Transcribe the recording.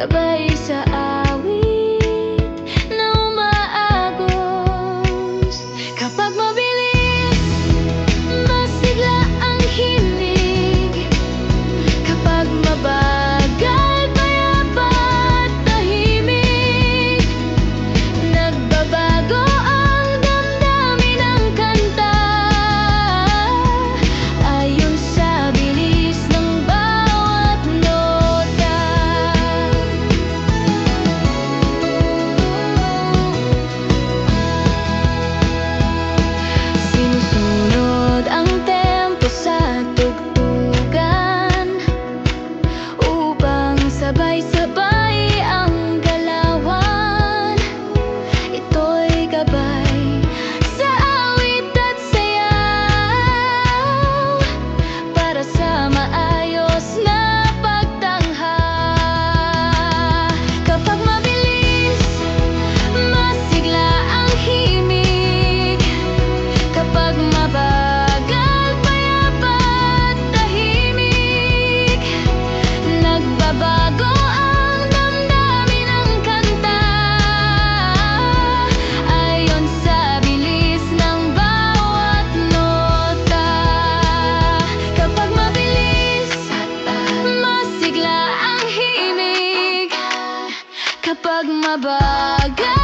gabay sa awit na umaagos. Kapag mabilis, masigla ang himig. Kapag mabagal, payapa at tahimik. Nagbabago ang damdamin ng kanta ayon sa bilis ng bawat nota. Sinusunod ang tempo sa tugtugan upang sabay-sabay ang galawan. Ito'y gabay sa awit at sayaw para sa maayos na pagtangha. Kapag mabilis, masigla ang himig. Kapag mabagal, payapa at tahimik. Nagbabago ang damdamin ng kanta ayon sa bilis ng bawat nota. Kapag mabilis, masigla ang himig. Kapag mabagal,